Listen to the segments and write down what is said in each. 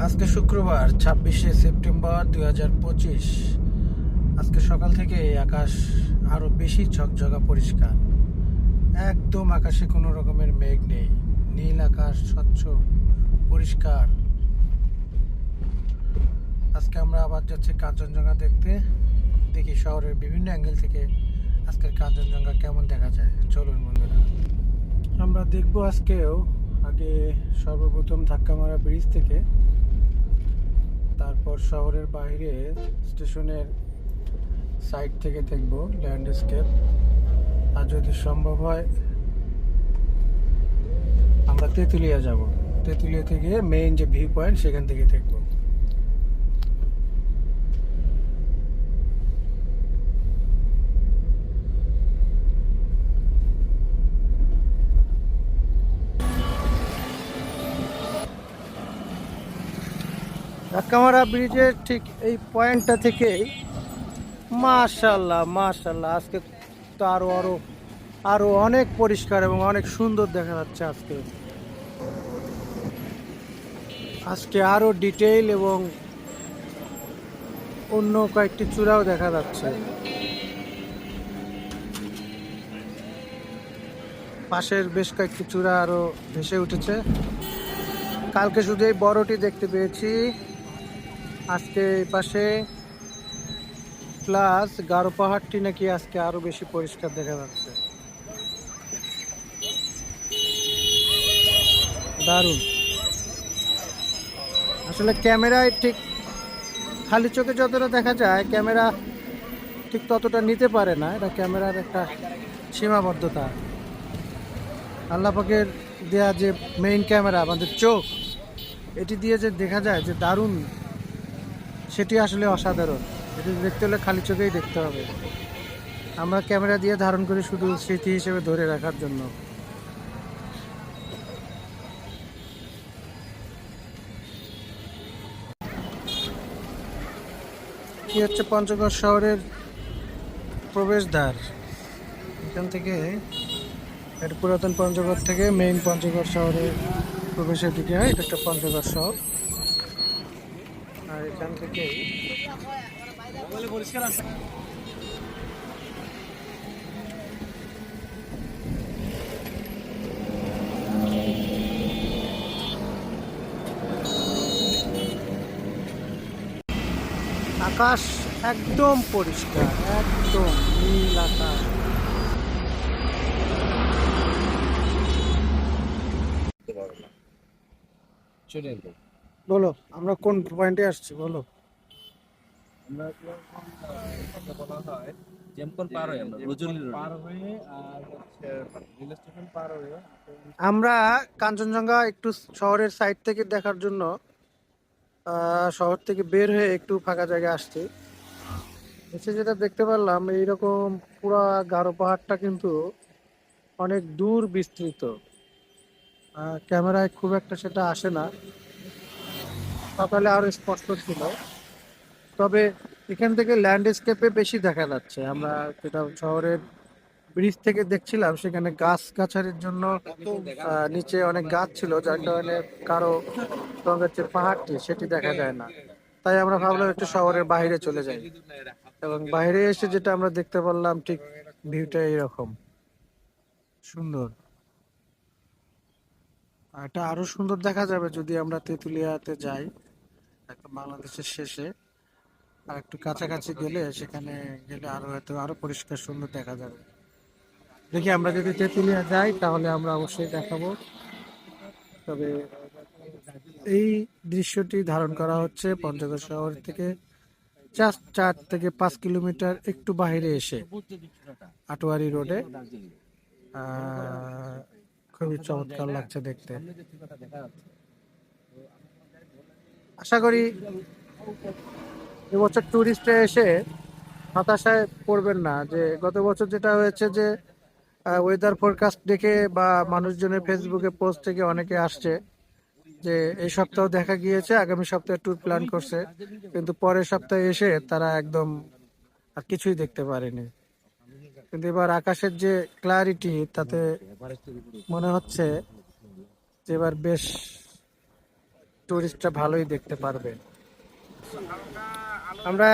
আজকে শুক্রবার 26শে সেপ্টেম্বর 2025। আজকে সকাল থেকে আকাশ আরো বেশি ঝকঝকা পরিষ্কার। একদম আকাশে কোনো রকমের মেঘ নেই, নীল আকাশ, স্বচ্ছ পরিষ্কার। আজকে আমরা আবার যাচ্ছি কাঞ্চনজঙ্ঘা দেখতে। দেখি শহরের বিভিন্ন অ্যাঙ্গেল থেকে আজকের কাঞ্চনজঙ্ঘা কেমন দেখা যায়। চলুন বন্ধুরা, আমরা দেখবো আজকেও। আগে সর্বপ্রথম ধাক্কা মারা ব্রিজ থেকে, তারপর শহরের বাইরে স্টেশনের সাইড থেকে দেখব ল্যান্ডস্কেপ। আর যদি সম্ভব হয় আমরা তেঁতুলিয়া যাব। তেঁতুলিয়া থেকে মেইন যে ভিউ পয়েন্ট সেখান থেকে দেখব। ধাক্কামারা ব্রিজের ঠিক এই পয়েন্টটা থেকেই মাশাআল্লাহ মাশাআল্লাহ আজকে তো আরো অনেক পরিষ্কার এবং অনেক সুন্দর দেখা যাচ্ছে। আজকে আরো ডিটেইল এবং অন্য কয়েকটি চূড়াও দেখা যাচ্ছে। পাশের বেশ কয়েকটি চূড়া আরো ভেসে উঠেছে। কালকে শুধু এই বড়টি দেখতে পেয়েছি, আজকে এই পাশে প্লাস গারো পাহাড়টি নাকি আজকে আরো বেশি পরিষ্কার দেখা যাচ্ছে। দারুণ। আসলে ক্যামেরায় ঠিক খালি চোখে যতটা দেখা যায়, ক্যামেরা ঠিক ততটা নিতে পারে না। এটা ক্যামেরার একটা সীমাবদ্ধতা। আল্লাহ পাকের দেয়া যে মেইন ক্যামেরা, আমাদের চোখ, এটি দিয়ে যে দেখা যায় যে দারুণ, সেটি আসলে অসাধারণ। এটি দেখতে হলে খালি চোখেই দেখতে হবে। আমরা ক্যামেরা দিয়ে ধারণ করি শুধু স্মৃতি হিসেবে ধরে রাখার জন্য। কি হচ্ছে পঞ্চগড় শহরের প্রবেশদ্বার। এখান থেকে, এটা পুরাতন পঞ্চগড় থেকে মেইন পঞ্চগড় শহরের প্রবেশের দিকে হয়। এটা একটা পঞ্চগড় শহর। আর এখান থেকে আকাশ একদম পরিষ্কার, একদম নীল আকাশ। বলো, আমরা কোন পয়েন্টে আসছি বলো। আমরা বলা হয় জেমকন পার হয়ে আমরা রজনী রোড পার হয়ে আর হচ্ছে রেল স্টেশন পার হয়ে আমরা কাঞ্চনজঙ্ঘা একটু শহরের সাইড থেকে দেখার জন্য শহর থেকে বের হয়ে একটু ফাঁকা জায়গায় আসছি। এসে যেটা দেখতে পারলাম, এইরকম পুরা গারো পাহাড়টা কিন্তু অনেক দূর বিস্তৃত। ক্যামেরায় খুব একটা সেটা আসে না, সকালে আরো স্পষ্ট ছিল। তবে এখান থেকে ল্যান্ডস্কেপে বেশি দেখা যাচ্ছে। আমরা যেটা শহরের ব্রিজ থেকে দেখছিলাম, সেখানে গাছ গাছারির জন্য নিচে অনেক গাছ ছিল, যার কারণে কারো সঙ্গে যে পাহাড়টি সেটি দেখা যায় না। তাই আমরা ভাবলাম একটু শহরের বাইরে চলে যাই, এবং বাইরে এসে যেটা আমরা দেখতে পারলাম, ঠিক ভিউটা এইরকম সুন্দর। আর এটা আরো সুন্দর দেখা যাবে যদি আমরা তেঁতুলিয়াতে যাই, একদম বাংলাদেশের শেষে। আর একটু কাছাকাছি গেলে, সেখানে গেলে আরো হয়তো আরো পরিষ্কার সুন্দর দেখা যাবে। দেখি আমরা যদি তেঁতুলিয়া যাই তাহলে আমরা অবশ্যই দেখাবো। তবে এই দৃশ্যটি ধারণ করা হচ্ছে পঞ্চগড় শহর থেকে জাস্ট 4 থেকে 5 কিলোমিটার একটু বাইরে এসে, আটোয়ারি রোডে। খুবই চমৎকার লাগছে দেখতে। আশা করি এবছর টুরিস্টে এসে হতাশায় পড়বেন না। যে গত বছর যেটা হয়েছে, যে ওয়েদার ফোরকাস্ট দেখে বা মানুষজনের ফেসবুকে পোস্ট থেকে অনেকে আসছে যে এই সপ্তাহ দেখা গিয়েছে, আগামী সপ্তাহে ট্যুর প্ল্যান করছে, কিন্তু পরের সপ্তাহে এসে তারা একদম আর কিছুই দেখতে পারেনি। কিন্তু এবার আকাশের যে ক্লারিটি, তাতে মনে হচ্ছে যে এবার বেশ টুরিস্টরা ভালোই দেখতে পারবে। আমরা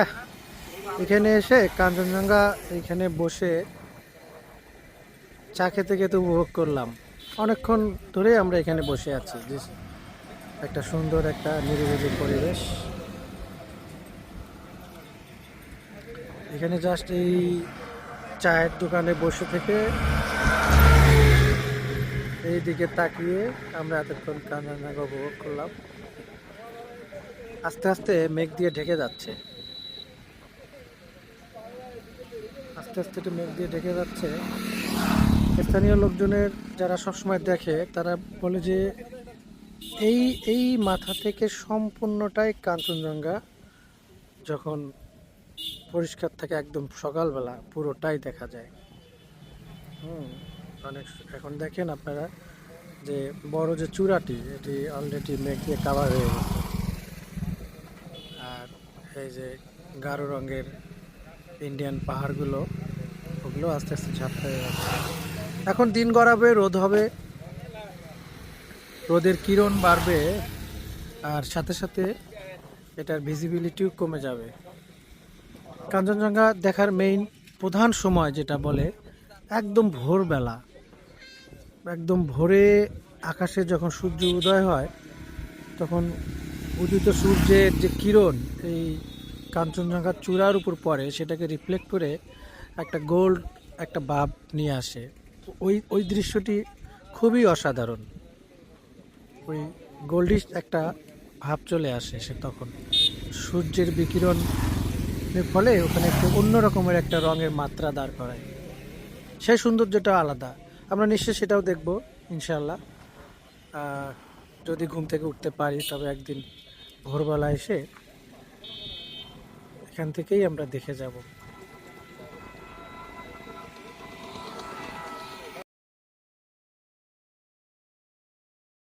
এখানে এসে কাঞ্চনজঙ্ঘা এখানে বসে চা খেতে খেতে উপভোগ করলাম। অনেকক্ষণ ধরে আমরা এখানে বসে আছি, যে একটা সুন্দর একটা নিরিবিলি পরিবেশ। এখানে জাস্ট এই চায়ের দোকানে বসে থেকে এই দিকে তাকিয়ে আমরা এতক্ষণ কাঞ্চনজঙ্ঘা উপভোগ করলাম। আস্তে আস্তে মেঘ দিয়ে ঢেকে যাচ্ছে, আস্তে আস্তে একটু মেঘ দিয়ে ঢেকে যাচ্ছে। স্থানীয় লোকজনের যারা সবসময় দেখে তারা বলে যে এই এই মাথা থেকে সম্পূর্ণটাই কাঞ্চনজঙ্ঘা যখন পরিষ্কার থাকে একদম সকালবেলা পুরোটাই দেখা যায়। অনেক এখন দেখেন আপনারা যে বড় যে চূড়াটি এটি অলরেডি মেঘ দিয়ে কাভার হয়ে গেছে। আর এই যে গাঢ় রঙের ইন্ডিয়ান পাহাড়গুলো, ওগুলো আস্তে আস্তে ঝাপটা হয়ে যাচ্ছে। এখন দিন গড়াবে, রোদ হবে, রোদের কিরণ বাড়বে, আর সাথে সাথে এটার ভিজিবিলিটিও কমে যাবে। কাঞ্চনজঙ্ঘা দেখার মেইন প্রধান সময় যেটা বলে একদম ভোরবেলা, একদম ভোরে আকাশে যখন সূর্য উদয় হয় তখন উদিত সূর্যের যে কিরণ এই কাঞ্চনজঙ্ঘার চূড়ার উপর পড়ে সেটাকে রিফ্লেক্ট করে একটা গোল্ড একটা ভাব নিয়ে আসে। ওই ওই দৃশ্যটি খুবই অসাধারণ। ওই গোল্ডিশ একটা ভাব চলে আসে সে তখন সূর্যের বিকিরণের ফলে ওখানে একটা অন্য রকমের একটা রঙের মাত্রা দাঁড় করায়, সেই সৌন্দর্যটা আলাদা। আমরা নিশ্চয়ই সেটাও দেখব ইনশাল্লাহ। যদি ঘুম থেকে উঠতে পারি তবে একদিন ভোরবেলা এসে এখান থেকেই আমরা দেখে যাব।